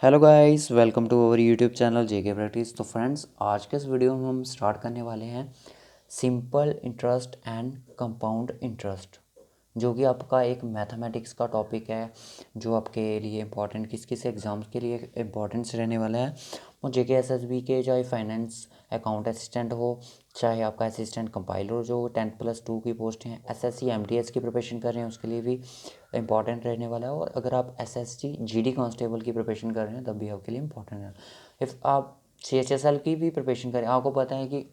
Hello guys, welcome to our YouTube channel JK practice. तो friends, आज के इस वीडियो में हम स्टार्ट करने वाले हैं simple interest and compound interest, जो कि आपका एक मैथमेटिक्स का टॉपिक है, जो आपके लिए इंपॉर्टेंट किस किस एग्ज़ाम्स के लिए इंपॉर्टेंस रहने वाला है। वो जेके एसएसबी के, चाहे फाइनेंस अकाउंट असिस्टेंट हो, चाहे आपका असिस्टेंट कंपाइलर जो 10+2 की पोस्ट हैं, एसएससी एमटीएस की प्रिपरेशन कर रहे हैं, उसके लिए भी इंपॉर्टेंट रहने वाला है। और अगर आप एसएससी जीडी कांस्टेबल की प्रिपरेशन कर रहे हैं तब भी आपके लिए इंपॉर्टेंट है। इफ़ आप सीएचएसएल की भी प्रिपरेशन करें, आपको पता है कि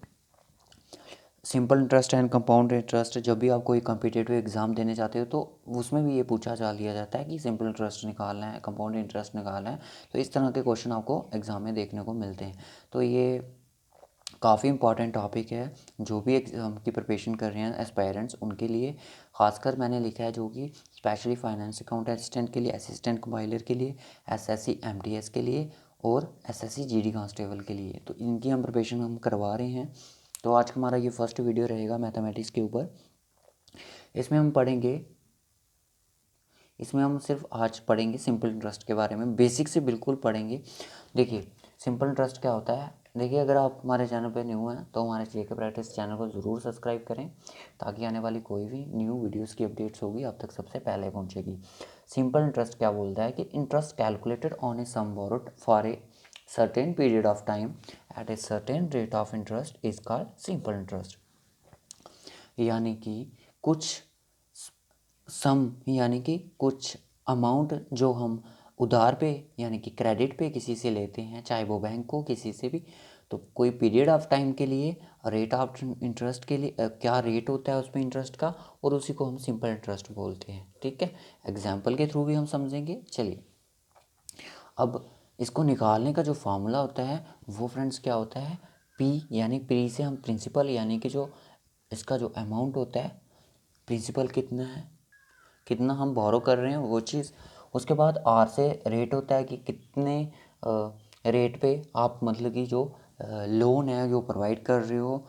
simple interest and compound interest, जब भी आप कोई कॉम्पिटिटिव एग्ज़ाम देने जाते हो तो उसमें भी ये पूछा जा लिया जाता है कि सिंपल इंटरेस्ट निकालना है, कंपाउंड इंटरेस्ट निकालना है। तो इस तरह के क्वेश्चन आपको एग्ज़ाम में देखने को मिलते हैं। तो ये काफ़ी इंपॉर्टेंट टॉपिक है, जो भी एग्ज़ाम की प्रिपरेशन कर रहे हैं एस्पायरेंट्स, उनके लिए खासकर मैंने लिखा है, जो कि स्पेशली फाइनेंस अकाउंट असिस्टेंट के लिए, असिस्टेंट कंपाइलर के लिए, एसएससी एमटीएस के लिए और एसएससी जीडी कांस्टेबल के लिए। तो इनकी हम प्रिपरेशन हम करवा रहे हैं। तो आज का हमारा ये फर्स्ट वीडियो रहेगा मैथमेटिक्स के ऊपर। इसमें हम सिर्फ आज पढ़ेंगे सिंपल इंटरेस्ट के बारे में, बेसिक से बिल्कुल पढ़ेंगे। देखिए, सिंपल इंटरेस्ट क्या होता है। देखिए, अगर आप हमारे चैनल पर न्यू हैं तो हमारे जेके प्रैक्टिस चैनल को ज़रूर सब्सक्राइब करें, ताकि आने वाली कोई भी न्यू वीडियोस की अपडेट्स होगी आप तक सबसे पहले पहुंचेगी। सिंपल इंटरेस्ट क्या बोलता है कि interest calculated on a sum borrowed for a certain period of time at a certain rate of interest is called simple interest. यानी कि कुछ सम, यानी कि कुछ अमाउंट जो हम उधार पे यानी कि क्रेडिट पे किसी से लेते हैं, चाहे वो बैंक हो किसी से भी, तो कोई पीरियड ऑफ टाइम के लिए रेट ऑफ इंटरेस्ट के लिए क्या रेट होता है उसमें इंटरेस्ट का, और उसी को हम सिंपल इंटरेस्ट बोलते हैं। ठीक है, एग्जाम्पल के थ्रू भी हम समझेंगे। चलिए, अब इसको निकालने का जो फार्मूला होता है वो फ्रेंड्स क्या होता है, पी, यानी पी से हम प्रिंसिपल, यानी कि जो इसका जो अमाउंट होता है, प्रिंसिपल कितना है, कितना हम बोरो कर रहे हैं वो चीज़। उसके बाद आर से रेट होता है कि कितने रेट पे आप, मतलब कि जो लोन है जो प्रोवाइड कर रहे हो,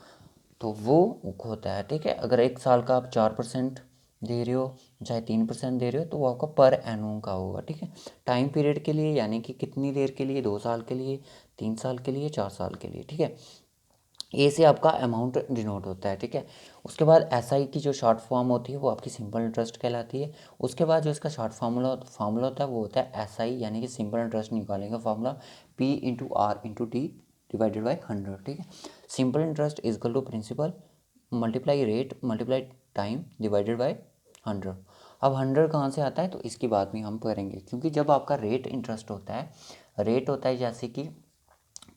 तो वो होता है। ठीक है, अगर 1 साल का आप 4% दे रहे हो, चाहे 3% दे रहे हो, तो वो आपका पर एनम का होगा। ठीक है, टाइम पीरियड के लिए, यानी कि कितनी देर के लिए, 2 साल के लिए, 3 साल के लिए, 4 साल के लिए। ठीक है, ए से आपका अमाउंट डिनोट होता है। ठीक है, उसके बाद एसआई की जो शॉर्ट फॉर्म होती है वो आपकी सिंपल इंटरेस्ट कहलाती है। उसके बाद जो इसका शॉर्ट फार्मूला होता है वो होता है एसआई, यानी कि सिंपल इंटरेस्ट निकालने का formula P into R into D divided by 100। ठीक है, simple interest is equal to principal multiply rate multiply time divided by 100। अब 100 कहाँ से आता है, तो इसकी बात भी हम करेंगे, क्योंकि जब आपका रेट इंटरेस्ट होता है, रेट होता है जैसे कि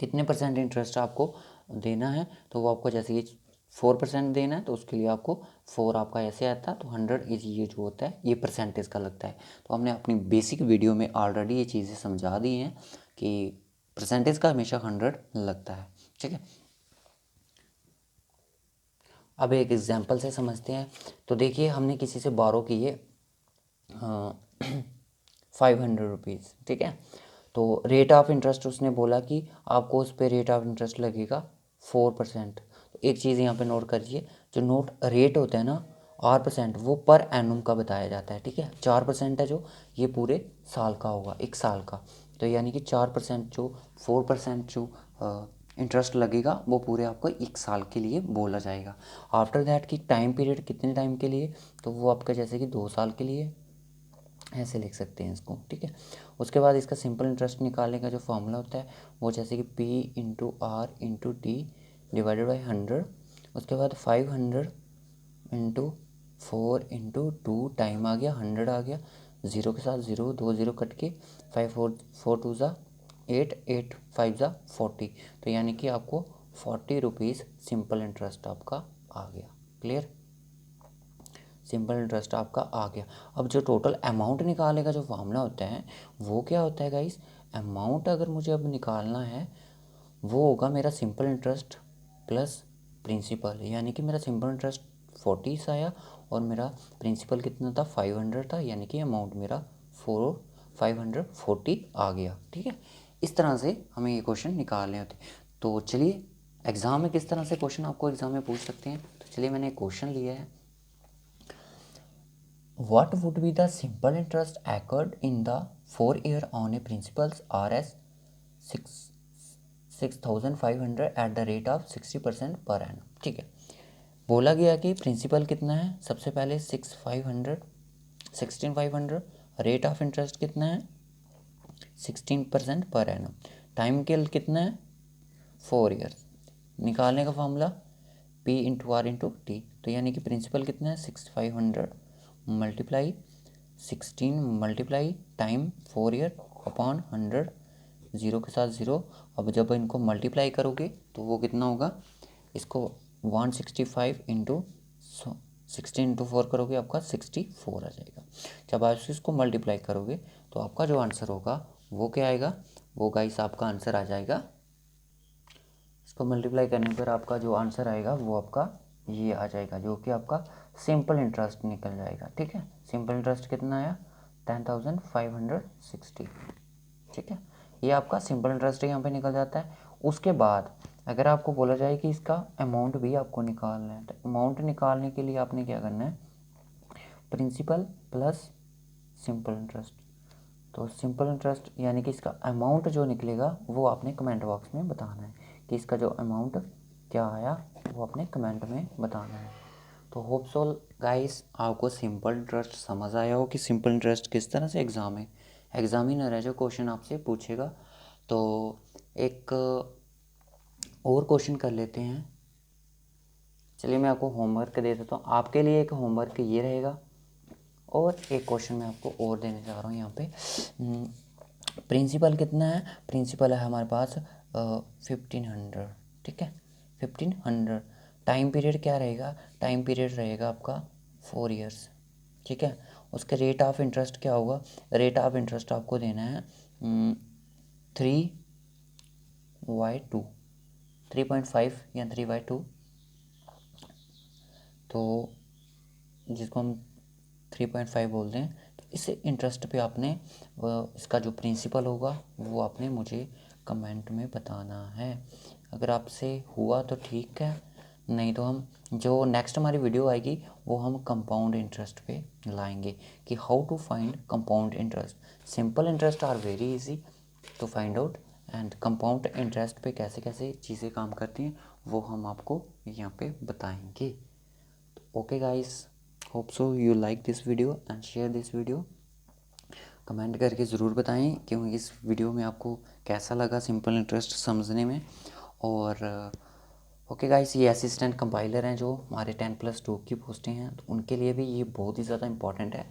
कितने परसेंट इंटरेस्ट आपको देना है, तो वो आपको जैसे कि 4% देना है, तो उसके लिए आपको 4 आपका ऐसे आता है, तो 100 इज ये जो होता है ये परसेंटेज का लगता है। तो हमने अपनी बेसिक वीडियो में ऑलरेडी ये चीज़ें समझा दी हैं कि परसेंटेज का हमेशा 100 लगता है। ठीक है, अब एक एग्जांपल से समझते हैं। तो देखिए, हमने किसी से बोरो किए 500 रुपीज़। ठीक है, तो रेट ऑफ इंटरेस्ट उसने बोला कि आपको उस पर रेट ऑफ इंटरेस्ट लगेगा 4%। तो एक चीज़ यहाँ पे नोट करिए, जो नोट रेट होता है ना, R%, वो पर एनम का बताया जाता है। ठीक है, 4% है जो, ये पूरे साल का होगा, 1 साल का। तो यानी कि 4% जो 4% जो इंटरेस्ट लगेगा वो पूरे आपको 1 साल के लिए बोला जाएगा। आफ्टर दैट की टाइम पीरियड कितने टाइम के लिए, तो वो आपका जैसे कि 2 साल के लिए, ऐसे लिख सकते हैं इसको। ठीक है, उसके बाद इसका सिंपल इंटरेस्ट निकालने का जो फॉर्मूला होता है वो जैसे कि P into R into D divided by 100। उसके बाद 500 इंटू 4 इंटू 2, टाइम आ गया, 100 आ गया, ज़ीरो के साथ ज़ीरो, 2 ज़ीरो कट के, 5 4 2 ज़ा 8, 8 5 ज़ा 40। तो यानी कि आपको 40 रुपीज़ सिंपल इंटरेस्ट आपका आ गया। क्लियर, सिंपल इंटरेस्ट आपका आ गया। अब जो टोटल अमाउंट निकालने का जो फार्मूला होता है वो क्या होता है गाइस, अमाउंट अगर मुझे अब निकालना है वो होगा मेरा सिंपल इंटरेस्ट प्लस प्रिंसिपल, यानी कि मेरा सिंपल इंटरेस्ट 40 आया और मेरा प्रिंसिपल कितना था, 500 था, यानी कि अमाउंट मेरा 540 आ गया। ठीक है, इस तरह से हमें ये क्वेश्चन निकालने होते हैं। तो चलिए, एग्ज़ाम में किस तरह से क्वेश्चन आपको एग्ज़ाम में पूछ सकते हैं। तो चलिए, मैंने एक क्वेश्चन लिया है, what would be the simple interest occurred in the 4 year on A principles R S 6,500 at the rate of 60% per annum. ठीक है, बोला गया कि प्रिंसिपल कितना है, सबसे पहले 16,500, रेट ऑफ इंटरेस्ट कितना है 16% पर एनम, टाइम के कितना है 4 ईयर्स। निकालने का formula P into R into T, तो यानी कि प्रिंसिपल कितना है 6,500 multiply 16 multiply time 4 year upon 100, zero के साथ ज़ीरो। अब जब इनको मल्टीप्लाई करोगे तो वो कितना होगा, इसको 165 इंटू 16 इंटू 4 करोगे आपका 64 आ जाएगा। जब आप इसको मल्टीप्लाई करोगे तो आपका जो आंसर होगा वो क्या आएगा, वो गाइस आपका आंसर आ जाएगा, इसको मल्टीप्लाई करने पर आपका जो आंसर आएगा वो आपका ये आ जाएगा, जो कि आपका सिंपल इंटरेस्ट निकल जाएगा। ठीक है, सिंपल इंटरेस्ट कितना आया 10,560। ठीक है, ये आपका सिंपल इंटरेस्ट यहाँ पे निकल जाता है। उसके बाद अगर आपको बोला जाए कि इसका अमाउंट भी आपको निकालना है, तो अमाउंट निकालने के लिए आपने क्या करना है, प्रिंसिपल प्लस सिंपल इंटरेस्ट। तो सिंपल इंटरेस्ट यानी कि इसका अमाउंट जो निकलेगा वो आपने कमेंट बॉक्स में बताना है कि इसका जो अमाउंट क्या आया वो अपने कमेंट में बताना है। तो होप सो गाइस आपको सिंपल इंटरेस्ट समझ आया हो कि सिंपल इंटरेस्ट किस तरह से एग्जामिनर है जो क्वेश्चन आपसे पूछेगा। तो एक और क्वेश्चन कर लेते हैं। चलिए मैं आपको होमवर्क दे देता हूँ, आपके लिए एक होमवर्क ये रहेगा और एक क्वेश्चन मैं आपको और देने जा रहा हूँ यहाँ पे। प्रिंसिपल कितना है, प्रिंसिपल है हमारे पास 1500। ठीक है, 1500। टाइम पीरियड क्या रहेगा, टाइम पीरियड रहेगा आपका 4 ईयर्स। ठीक है, उसके रेट ऑफ इंटरेस्ट क्या होगा, रेट ऑफ इंटरेस्ट आपको देना है 3/2, 3.5 या 3/2, तो जिसको हम 3.5 बोलते हैं। तो इस इंटरेस्ट पे आपने इसका जो प्रिंसिपल होगा वो आपने मुझे कमेंट में बताना है। अगर आपसे हुआ तो ठीक है, नहीं तो हम जो नेक्स्ट हमारी वीडियो आएगी वो हम कंपाउंड इंटरेस्ट पे लाएंगे कि how to find compound interest. Simple interest are very easy to find out, and compound interest पे कैसे कैसे चीज़ें काम करती हैं वो हम आपको यहाँ पे बताएंगे। Okay guys, hope so you like this video and share this video. Comment करके ज़रूर बताएं कि इस वीडियो में आपको कैसा लगा सिंपल इंटरेस्ट समझने में। और ओके गाइस, ये असिस्टेंट कंपाइलर हैं जो हमारे 10+2 की पोस्टें हैं, तो उनके लिए भी ये बहुत ही ज़्यादा इंपॉर्टेंट है।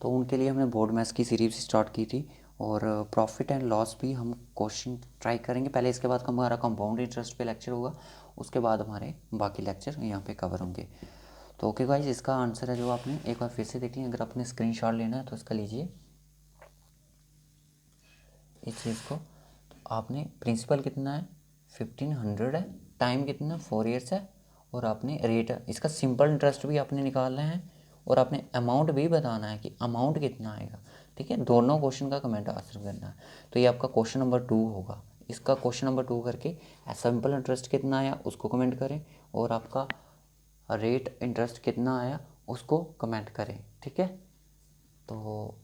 तो उनके लिए हमने बोर्ड मैथ्स की सीरीज स्टार्ट की थी और प्रॉफिट एंड लॉस भी हम क्वेश्चन ट्राई करेंगे पहले, इसके बाद हमारा कंपाउंड इंटरेस्ट पे लेक्चर होगा, उसके बाद हमारे बाकी लेक्चर यहाँ पे कवर होंगे। तो ओके गाइस, इसका आंसर है जो आपने एक बार फिर से देख लिया। अगर आपने स्क्रीनशॉट लेना है तो इसका लीजिए इस चीज़ को। तो आपने प्रिंसिपल कितना है 1500 है, टाइम कितना 4 ईयर्स है, और आपने रेट इसका सिंपल इंटरेस्ट भी आपने निकालना है और आपने अमाउंट भी बताना है कि अमाउंट कितना आएगा। ठीक है, दोनों क्वेश्चन का कमेंट आंसर करना है। तो ये आपका क्वेश्चन नंबर 2 होगा। इसका क्वेश्चन नंबर 2 करके सिंपल इंटरेस्ट कितना आया उसको कमेंट करें और आपका रेट इंटरेस्ट कितना आया उसको कमेंट करें। ठीक है, तो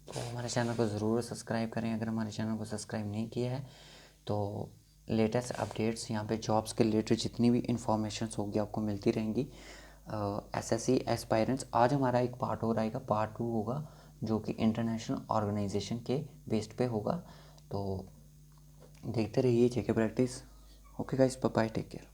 हमारे चैनल को ज़रूर सब्सक्राइब करें अगर हमारे चैनल को सब्सक्राइब नहीं किया है। तो लेटेस्ट अपडेट्स यहाँ पे जॉब्स के रिलेटेड जितनी भी इंफॉर्मेशंस होगी आपको मिलती रहेंगी। एसएससी एस्पायरेंट्स आज हमारा एक पार्ट हो रहेगा, पार्ट 2 होगा जो कि इंटरनेशनल ऑर्गेनाइजेशन के बेस्ड पे होगा। तो देखते रहिए JK practice. Okay guys, bye bye, take care.